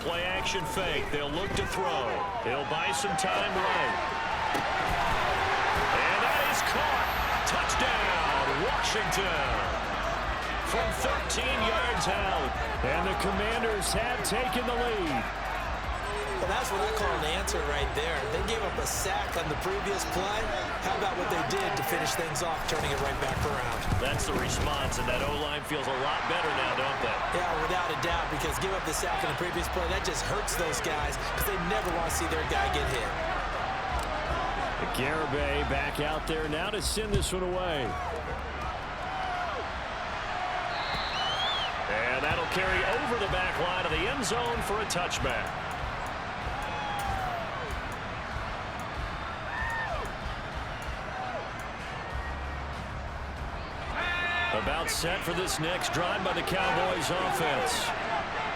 play action fake. They'll look to throw. He'll buy some time running. And that is caught. Touchdown, Washington. From 13 yards out. And the Commanders have taken the lead. Well, that's what I call an answer right there. They gave up a sack on the previous play. How about what they did to finish things off, turning it right back around? That's the response, and that O-line feels a lot better now, don't they? Yeah, without a doubt, because give up the sack on the previous play, that just hurts those guys because they never want to see their guy get hit. Garibay back out there now to send this one away. And that'll carry over the back line of the end zone for a touchback. About set for this next drive by the Cowboys offense.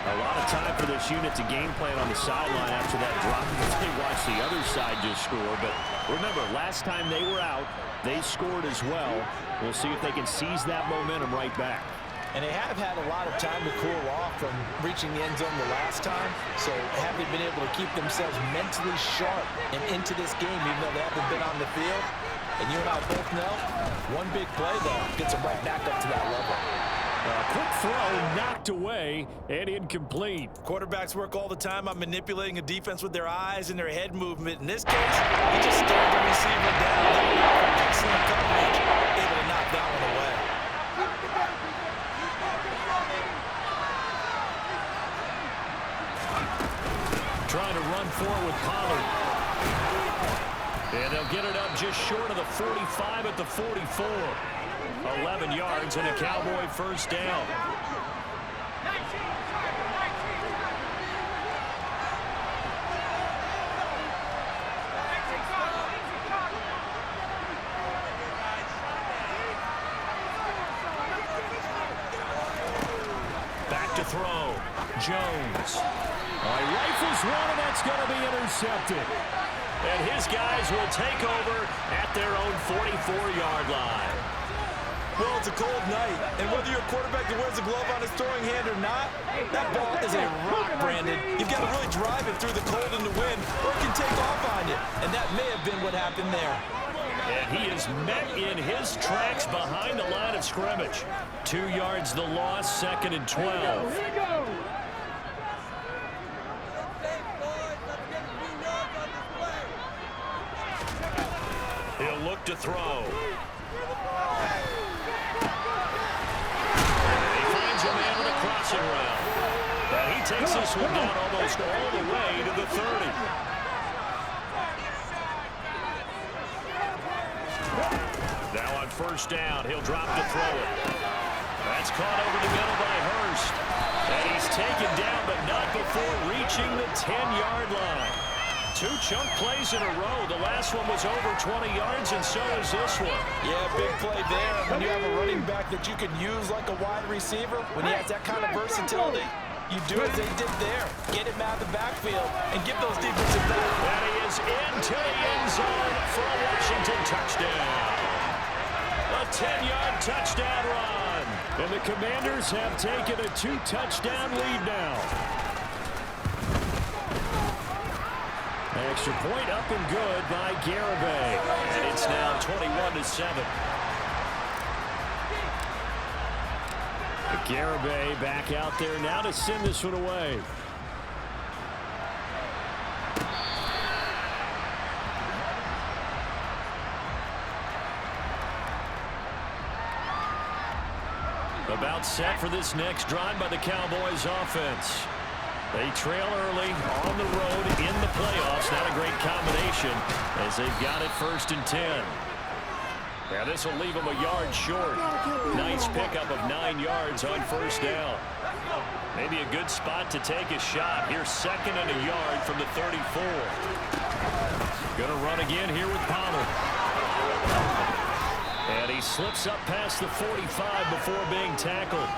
A lot of time for this unit to game plan on the sideline after that drop. They watched the other side just score. But remember, last time they were out, they scored as well. We'll see if they can seize that momentum right back. And they have had a lot of time to cool off from reaching the end zone the last time. So have they been able to keep themselves mentally sharp and into this game, even though they haven't been on the field? And you and I both know, one big play, though, gets them right back up to that level. A quick throw knocked away and incomplete. Quarterbacks work all the time on manipulating a defense with their eyes and their head movement. In this case, he just stared the receiver down. Excellent coverage, able to knock that one away. Trying to run forward with Pollard. And they'll get it up just short of the 45 at the 44. 11 yards and a Cowboy first down. Back to throw. Jones. He rifles one, and that's going to be intercepted. And his guys will take over at their own 44-yard line. Well, it's a cold night, and whether you're a quarterback that wears a glove on his throwing hand or not, that ball is a rock, Brandon. You've got to really drive it through the cold and the wind, or it can take off on you. And that may have been what happened there. And he is met in his tracks behind the line of scrimmage. 2 yards the loss, 2nd and 12. He'll look to throw. He finds a man with a crossing route. And he takes this one down almost all the way to the 30. Now on first down, he'll drop to throw it. That's caught over the middle by Hurst. And he's taken down, but not before reaching the 10-yard line. 2 chunk plays in a row. The last one was over 20 yards, and so is this one. Yeah, big play there. When you have a running back that you can use like a wide receiver, when he has that kind of versatility, you do as they did there. Get him out of the backfield and give those defensive backs. And he is into the end zone for a Washington touchdown. A 10-yard touchdown run. And the Commanders have taken a 2-touchdown lead now. Extra point up and good by Garibay. And it's now 21-7. Garibay back out there now to send this one away. About set for this next drive by the Cowboys offense. They trail early on the road in the playoffs. Not a great combination as they've got it 1st and 10. Now this will leave them a yard short. Nice pickup of 9 yards on first down. Maybe a good spot to take a shot. Here's 2nd and a yard from the 34. Going to run again here with Pollard. And he slips up past the 45 before being tackled.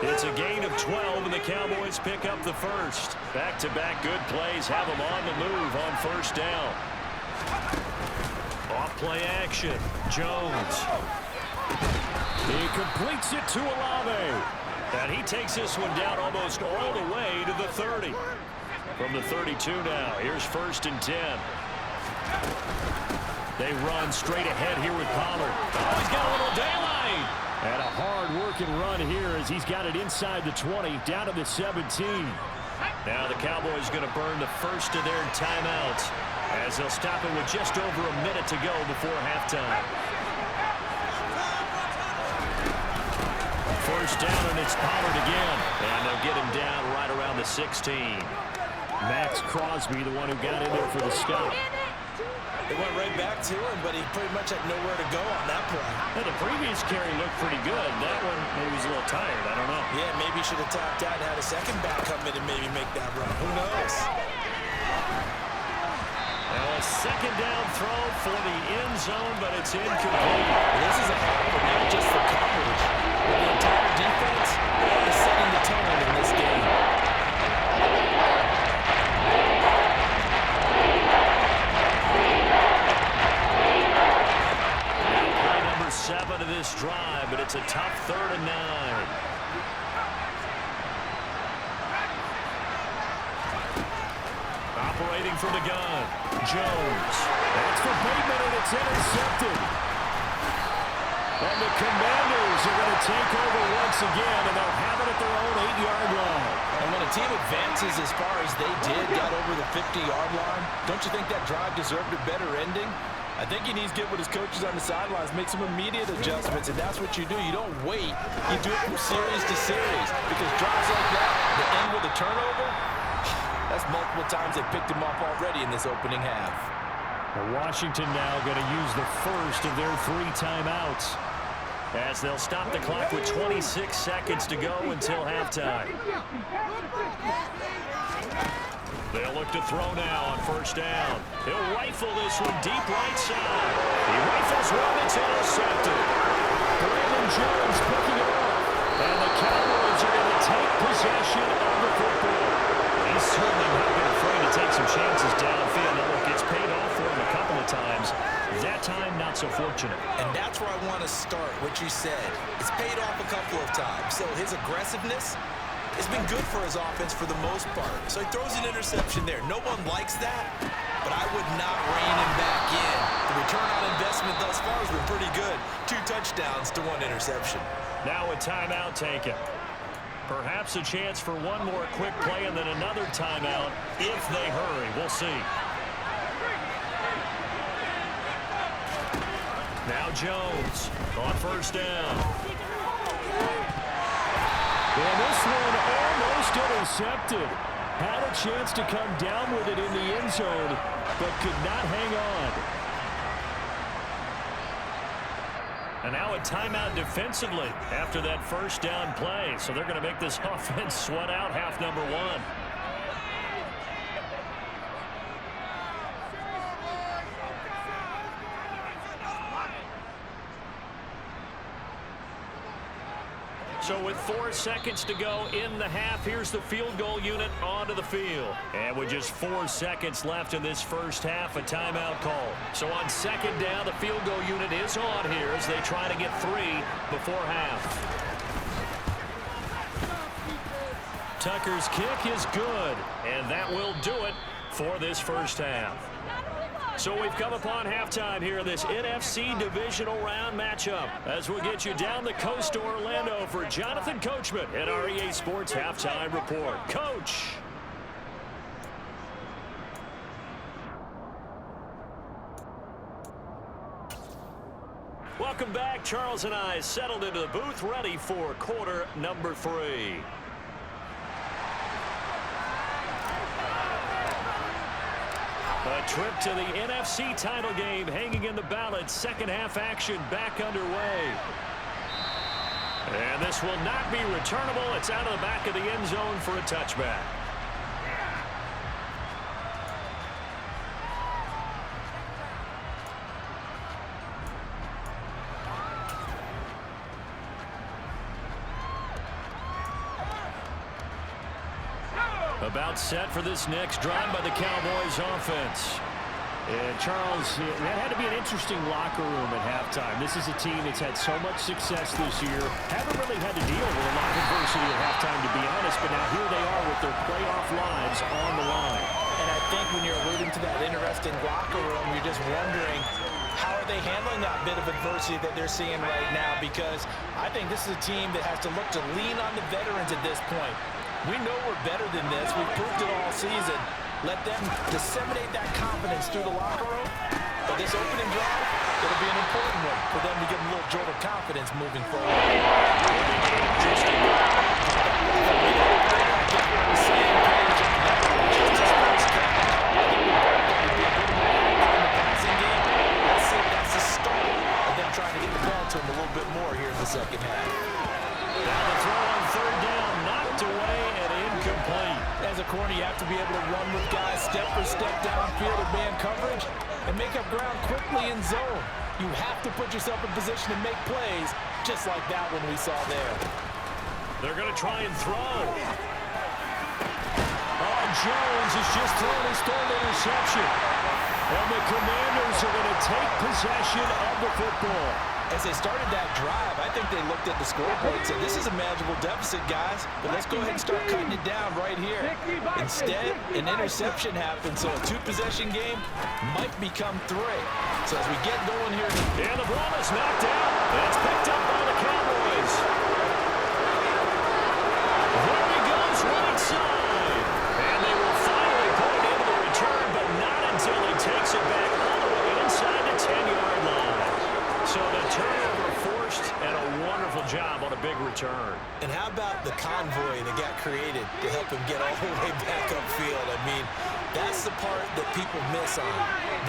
It's a gain of 12, and the Cowboys pick up the first. Back-to-back good plays have them on the move on first down. Off play action. Jones. He completes it to Olave. And he takes this one down almost all the way to the 30. From the 32 now, here's 1st and 10. They run straight ahead here with Pollard. Oh, he's got a little daylight. And a hard-working run here as he's got it inside the 20, down to the 17. Now the Cowboys going to burn the first of their timeouts as they'll stop it with just over a minute to go before halftime. First down, and it's Pollard again. And they'll get him down right around the 16. Max Crosby, the one who got in there for the stop. It went right back to him, but he pretty much had nowhere to go on that play. Well, the previous carry looked pretty good. That one, maybe he was a little tired. I don't know. Yeah, maybe he should have tapped out and had a second back come in and maybe make that run. Who knows? Now a second down throw for the end zone, but it's incomplete. This is a hamper, not just for coverage. The entire defense is setting the tone in this game. Number 7 of this drive, but it's a tough 3rd and 9. Operating from the gun, Jones. That's for Bateman, and it's intercepted. And the Commanders are going to take over once again, and they'll have it at their own 8-yard line. And when a team advances as far as they did, got over the 50-yard line, don't you think that drive deserved a better ending? I think he needs to get with his coaches on the sidelines, make some immediate adjustments, and that's what you do. You don't wait. You do it from series to series, because drives like that, the end with a turnover, that's multiple times they picked him off already in this opening half. Well, Washington now going to use the first of their 3 timeouts as they'll stop the clock with 26 seconds to go until halftime. They'll look to throw now on 1st down. He'll rifle this one deep right side. He rifles one, it's intercepted. Brandon Jones picking it up. And the Cowboys are going to take possession of the football. He's certainly not been afraid to take some chances downfield. Now, look, it's paid off for him a couple of times. That time, not so fortunate. And that's where I want to start, what you said. It's paid off a couple of times. So his aggressiveness has been good for his offense for the most part. So he throws an interception there. No one likes that, but I would not rein him back in. The return on investment thus far has been pretty good. 2 touchdowns to 1 interception. Now a timeout taken. Perhaps a chance for one more quick play and then another timeout if they hurry. We'll see. Now Jones on 1st down. And this one almost intercepted. Had a chance to come down with it in the end zone, but could not hang on. And now a timeout defensively after that 1st down play. So they're going to make this offense sweat out half number 1. So with 4 seconds to go in the half, here's the field goal unit onto the field. And with just 4 seconds left in this first half, a timeout call. So on 2nd down, the field goal unit is on here as they try to get 3 before half. Tucker's kick is good, and that will do it for this first half. So we've come upon halftime here in this NFC divisional round matchup as we'll get you down the coast to Orlando for Jonathan Coachman at our EA Sports Halftime Report. Coach. Welcome back. Charles and I settled into the booth ready for quarter number 3. A trip to the NFC title game hanging in the balance. Second half action back underway. And this will not be returnable. It's out of the back of the end zone for a touchback. About set for this next drive by the Cowboys offense. And Charles, that had to be an interesting locker room at halftime. This is a team that's had so much success this year. Haven't really had to deal with a lot of adversity at halftime, to be honest, but now here they are with their playoff lives on the line. And I think when you're alluding to that interesting locker room, you're just wondering, how are they handling that bit of adversity that they're seeing right now? Because I think this is a team that has to look to lean on the veterans at this point. We know we're better than this. We've proved it all season. Let them disseminate that confidence through the locker room. But this opening drive, it'll be an important one for them to get a little jolt of confidence moving forward. That's the start of them trying to get the ball to him a little bit more here in the second half. Now the throw on third down, knocked away and incomplete. As a corner, you have to be able to run with guys step for step downfield in man coverage and make up ground quickly in zone. You have to put yourself in position to make plays, just like that one we saw there. They're going to try and throw. Oh, Jones has just thrown his third interception. And the Commanders are going to take possession of the football. As they started that drive, I think they looked at the scoreboard and said, this is a manageable deficit, guys, but let's go ahead and start cutting it down right here. Instead, an interception happened, so a two-possession game might become three. So as we get going here... And the ball is knocked out. That's picked up by the Cowboys. There he goes right side. And they will finally put it into the return, but not until he takes it back all the way inside the 10-yard line. So the turnover forced, and a wonderful job on a big return. And how about the convoy that got created to help him get all the way back upfield? I mean, that's the part that people miss on.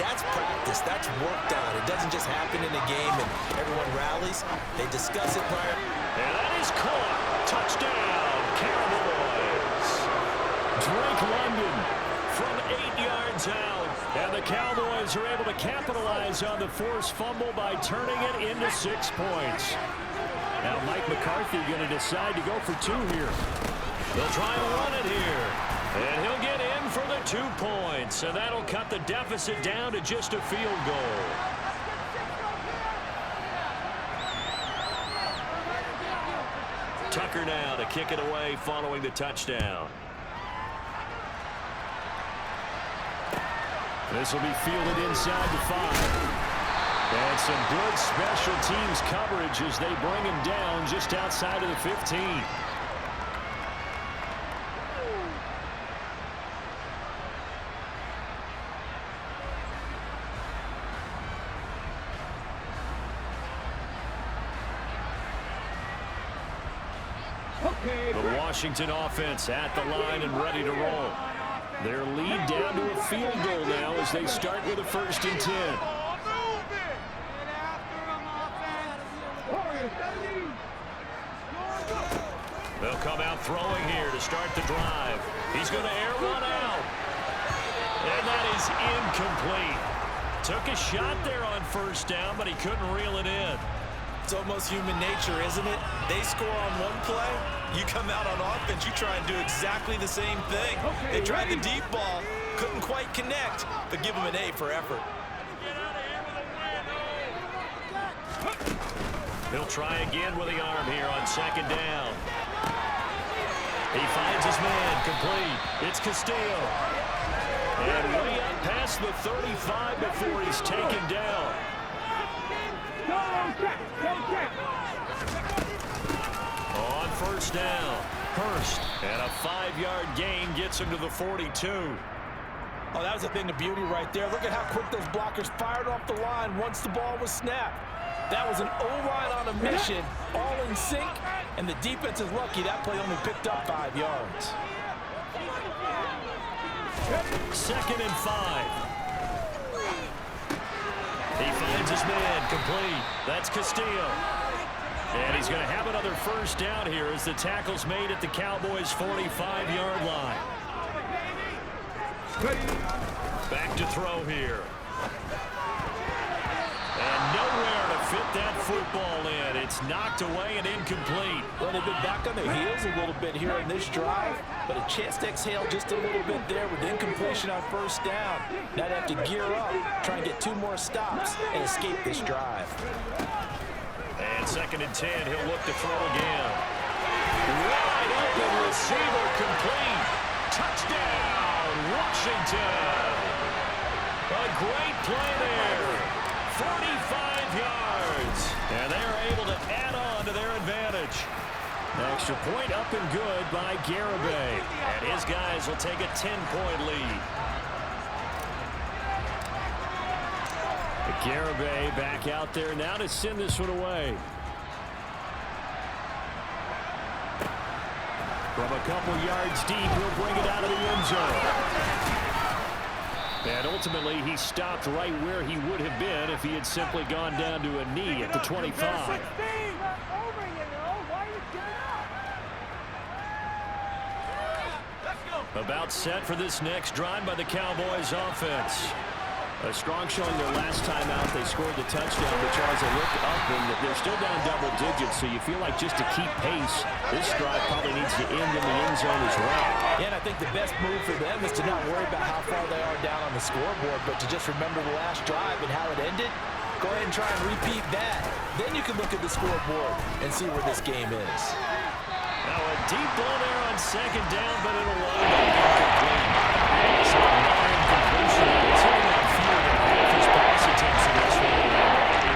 That's practice. That's worked on. It doesn't just happen in a game and everyone rallies. They discuss it prior. And that is caught. Touchdown, Cowboys. Drake London from 8 yards out. And the Cowboys are able to capitalize on the forced fumble by turning it into 6 points. Now Mike McCarthy going to decide to go for 2 here. They'll try and run it here. And he'll get in for the 2 points. And that'll cut the deficit down to just a field goal. Tucker now to kick it away following the touchdown. This will be fielded inside the 5. And some good special teams coverage as they bring him down just outside of the 15. The Washington offense at the line and ready to roll. Their lead down to a field goal now as they start with a 1st and 10. They'll come out throwing here to start the drive. He's going to air one out. And that is incomplete. Took a shot there on 1st down, but he couldn't reel it in. It's almost human nature, isn't it? They score on one play. You come out on offense, you try and do exactly the same thing. They tried the deep ball, couldn't quite connect, but give them an A for effort. He'll try again with the arm here on 2nd down. He finds his man, complete. It's Castillo. And way up past the 35 before he's taken down. On 1st down, Hurst, and a 5-yard gain gets him to the 42. Oh, that was a thing of beauty right there. Look at how quick those blockers fired off the line once the ball was snapped. That was an O-line on a mission, all in sync, and the defense is lucky that play only picked up 5 yards. 2nd and 5. He finds his man, complete. That's Castillo. And he's going to have another 1st down here as the tackle's made at the Cowboys' 45-yard line. Back to throw here. And nowhere to fit put that football in. It's knocked away and incomplete. Well, they've been back on their heels a little bit here in this drive, but a chance to exhale just a little bit there with incompletion on first down. Now they have to gear up, try and get 2 more stops, and escape this drive. And 2nd and 10, he'll look to throw again. Wide open receiver complete. Touchdown, Washington. A great play there. 45 yards. And they're able to add on to their advantage. Extra point up and good by Garibay. And his guys will take a 10-point lead. Garibay back out there now to send this one away. From a couple yards deep, he'll bring it out of the end zone. And ultimately, he stopped right where he would have been if he had simply gone down to a knee at the 25. About set for this next drive by the Cowboys offense. A strong showing their last time out. They scored the touchdown, but Charles, they look up and they're still down double digits, so you feel like just to keep pace, this drive probably needs to end in the end zone as well. Yeah, and I think the best move for them is to not worry about how far they are down on the scoreboard, but to just remember the last drive and how it ended. Go ahead and try and repeat that. Then you can look at the scoreboard and see where this game is. Now a deep ball there on 2nd down, but it'll wind up incomplete. So another incompletion. It's hitting that field and half his pass attempts in this one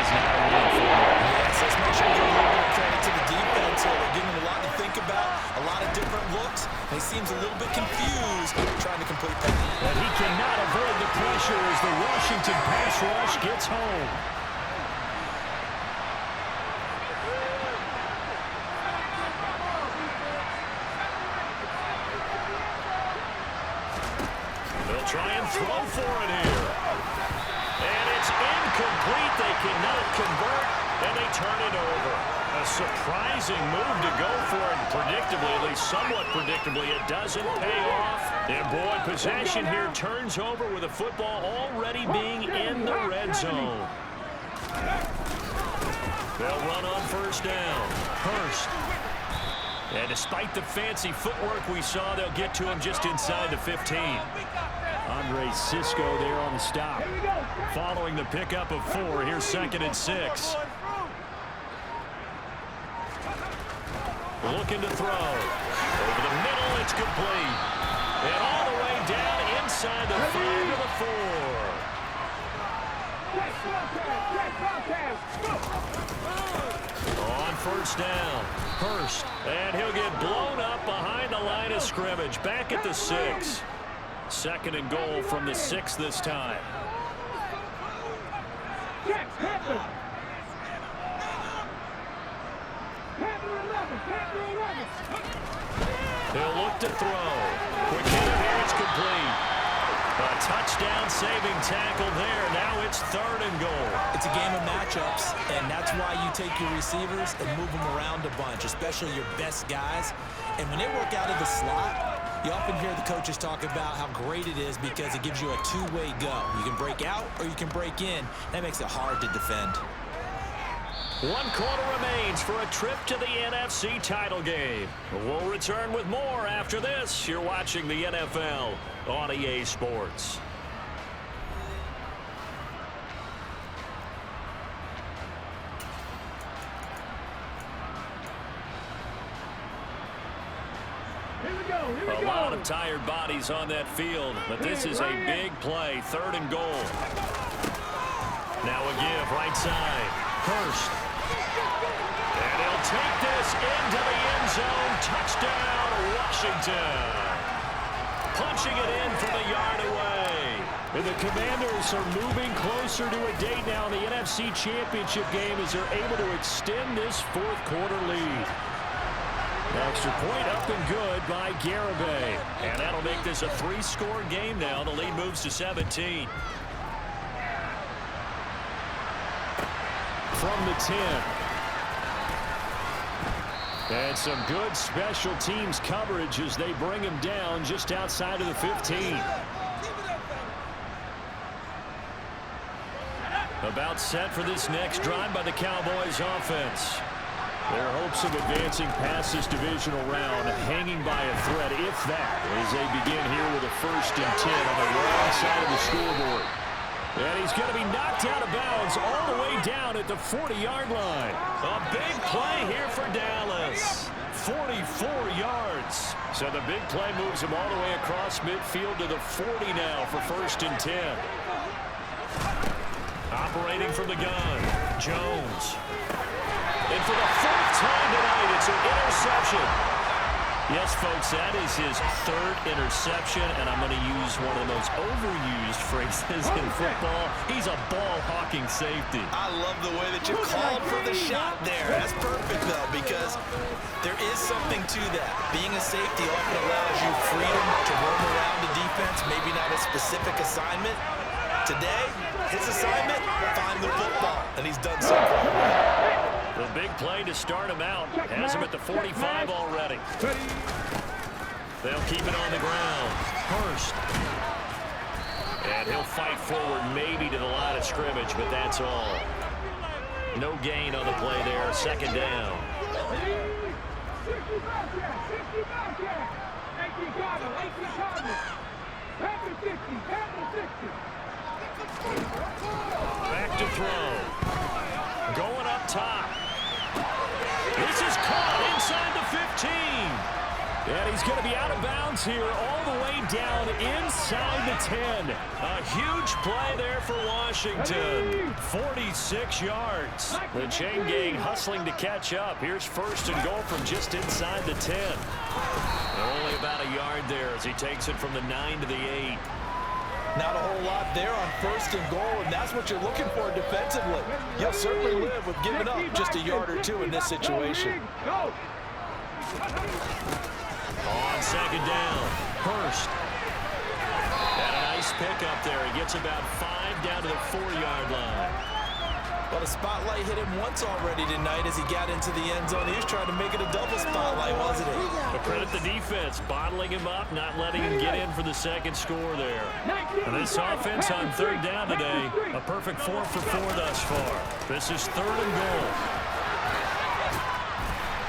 is not enough for him. Yes, let's make sure we give a little bit of credit to the defense here. They're giving him a lot to think about, a lot of different looks, and he seems a little bit confused trying to complete that. And he cannot avoid the pressure as the Washington pass rush gets home. Try and throw for it here. And it's incomplete. They cannot convert, and they turn it over. A surprising move to go for it. Predictably, at least somewhat predictably, it doesn't pay off. And boy, possession here turns over with the football already being in the red zone. They'll run on first down. Hurst. And despite the fancy footwork we saw, they'll get to him just inside the 15. Andre Cisco there on the stop. Following the pickup of 4, here's 2nd and 6. Looking to throw. Over the middle, it's complete. And all the way down inside the 5 to the 4. On first down, Hurst. And he'll get blown up behind the line of scrimmage. Back at the 6. 2nd and goal from the 6 this time. He'll look to throw. Quick hitter here, it's complete. A touchdown-saving tackle there. Now it's 3rd and goal. It's a game of matchups, and that's why you take your receivers and move them around a bunch, especially your best guys. And when they work out of the slot, you often hear the coaches talk about how great it is because it gives you a two-way go. You can break out or you can break in. That makes it hard to defend. 1 quarter remains for a trip to the NFC title game. We'll return with more after this. You're watching the NFL on EA Sports. A lot of tired bodies on that field, but this is a big play. 3rd and goal. Now a give right side. Hurst. And he'll take this into the end zone. Touchdown, Washington. Punching it in from a yard away. And the Commanders are moving closer to a date now in the NFC Championship game as they're able to extend this 4th quarter lead. Extra point up and good by Garibay. And that'll make this a 3-score game now. The lead moves to 17. From the 10. And some good special teams coverage as they bring him down just outside of the 15. About set for this next drive by the Cowboys offense. Their hopes of advancing past this divisional round hanging by a thread, if that, as they begin here with a 1st and 10 on the wrong side of the scoreboard. And he's going to be knocked out of bounds all the way down at the 40-yard line. A big play here for Dallas. 44 yards. So the big play moves him all the way across midfield to the 40 now for 1st and 10. Operating from the gun, Jones. And for the 4th time tonight, it's an interception. Yes, folks, that is his 3rd interception, and I'm going to use one of the most overused phrases in football. He's a ball-hawking safety. I love the way that you called for the shot there. That's perfect, though, because there is something to that. Being a safety often allows you freedom to roam around the defense, maybe not a specific assignment. Today, his assignment, find the football, and he's done so. The big play to start him out. Has him at the 45 already. They'll keep it on the ground. Hurst. And he'll fight forward maybe to the line of scrimmage, but that's all. No gain on the play there. 2nd down. Back to throw. Going up top. This is caught inside the 15. And he's going to be out of bounds here all the way down inside the 10. A huge play there for Washington. 46 yards. The chain gang hustling to catch up. Here's 1st and goal from just inside the 10. Only about a yard there as he takes it from the 9 to the 8. Not a whole lot there on 1st and goal, and that's what you're looking for defensively. You'll certainly live with giving up just a yard or 2 in this situation. On 2nd down, Hurst. And a nice pickup there. He gets about 5 down to the 4-yard line. Well, the spotlight hit him once already tonight as he got into the end zone. He was trying to make it a double spotlight, wasn't he? But credit the defense, bottling him up, not letting him get in for the 2nd score there. And this offense on 3rd down today, a perfect 4 for 4 thus far. This is 3rd and goal.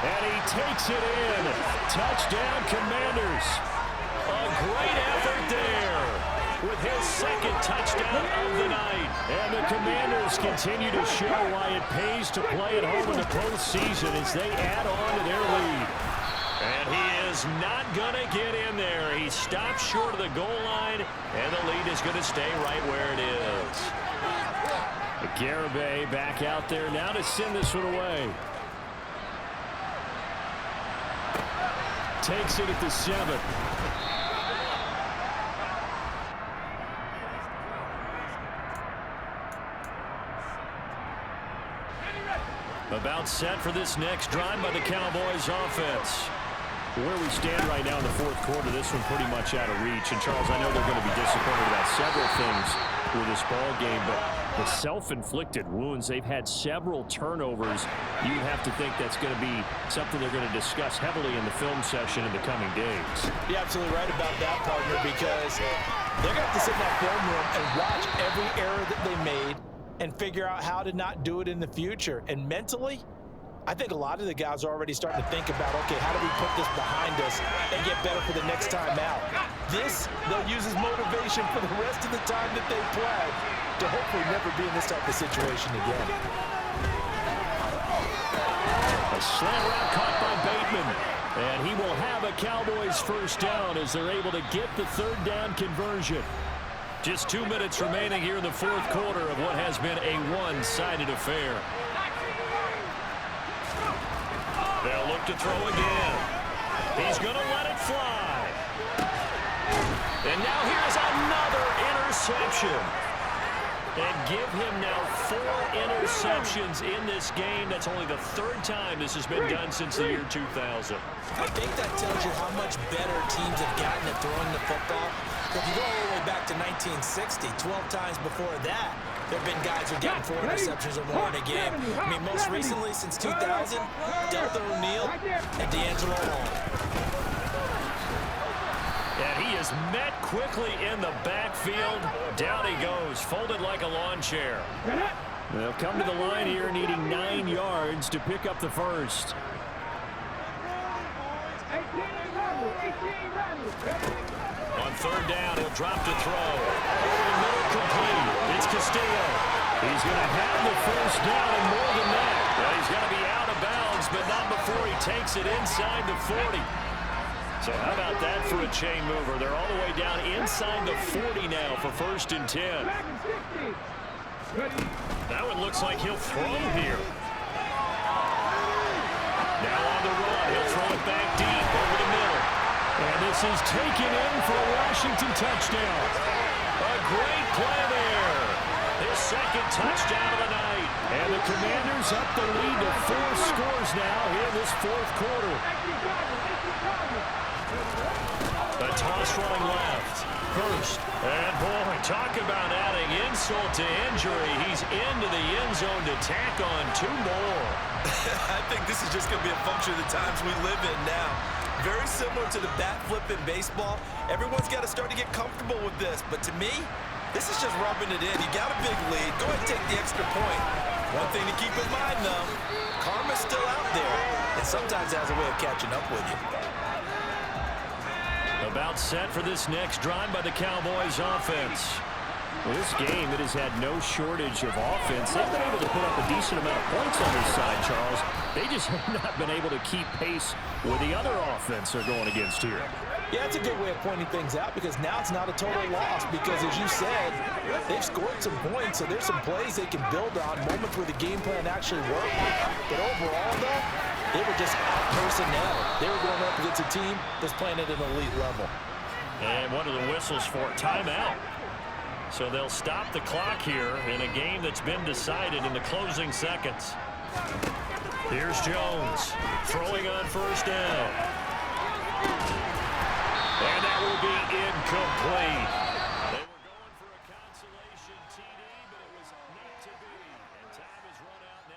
And he takes it in. Touchdown, Commanders. A great effort there with his 2nd touchdown of the night. And the Commanders continue to show why it pays to play at home in the postseason as they add on to their lead. And he is not going to get in there. He stops short of the goal line, and the lead is going to stay right where it is. Garibay back out there now to send this one away. Takes it at the 7. About set for this next drive by the Cowboys offense. Where we stand right now in the 4th quarter, this one pretty much out of reach. And, Charles, I know they're going to be disappointed about several things with this ball game, but the self-inflicted wounds, they've had several turnovers. You have to think that's going to be something they're going to discuss heavily in the film session in the coming days. You're absolutely right about that, partner, because they're going to have to sit in that film room and watch every error that they made and figure out how to not do it in the future. And mentally, I think a lot of the guys are already starting to think about, okay, how do we put this behind us and get better for the next time out? This, they'll use as motivation for the rest of the time that they play to hopefully never be in this type of situation again. A slant route caught by Bateman. And he will have a Cowboys 1st down as they're able to get the 3rd down conversion. Just 2 minutes remaining here in the 4th quarter of what has been a one-sided affair. They'll look to throw again. He's going to let it fly. And now here's another interception. And give him now 4 interceptions in this game. That's only the 3rd time this has been done since the year 2000. I think that tells you how much better teams have gotten at throwing the football. If you go all the way back to 1960, 12 times before that, there have been guys who are getting 4 interceptions or more in a game. I mean, most recently, since 2000, Delta O'Neal and D'Angelo Hall. And he is met quickly in the backfield. Down he goes, folded like a lawn chair. They'll come to the line here needing 9 yards to pick up the first. On third down, he'll drop to throw. Over the middle, complete. It's Castillo. He's going to have the first down and more than that. Well, he's got to be out of bounds, but not before he takes it inside the 40. So how about that for a chain mover? They're all the way down inside the 40 now for 1st and 10. That one looks like he'll throw here. Now on the run, he'll throw it back deep over the middle. And this is taken in for a Washington touchdown. A great play there. His 2nd touchdown of the night. And the Commanders up the lead to 4 scores now here in this 4th quarter. The toss running left. Hurst. And boy, talk about adding insult to injury. He's into the end zone to tack on 2 more. I think this is just going to be a function of the times we live in now. Very similar to the bat flip in baseball. Everyone's got to start to get comfortable with this. But to me, this is just rubbing it in. You got a big lead. Go ahead and take the extra point. One thing to keep in mind, though, karma's still out there. And sometimes it has a way of catching up with you. About set for this next drive by the Cowboys offense. Well, this game, it has had no shortage of offense. They've been able to put up a decent amount of points on this side, Charles. They just have not been able to keep pace with the other offense they're going against here. Yeah, it's a good way of pointing things out because now it's not a total loss because, as you said, they've scored some points, so there's some plays they can build on, moments where the game plan actually worked. But overall, though, they were just out-personnel. They were going up against a team that's playing at an elite level. And one of the whistles for timeout. So they'll stop the clock here in a game that's been decided in the closing seconds. Here's Jones throwing on 1st down. And that will be incomplete.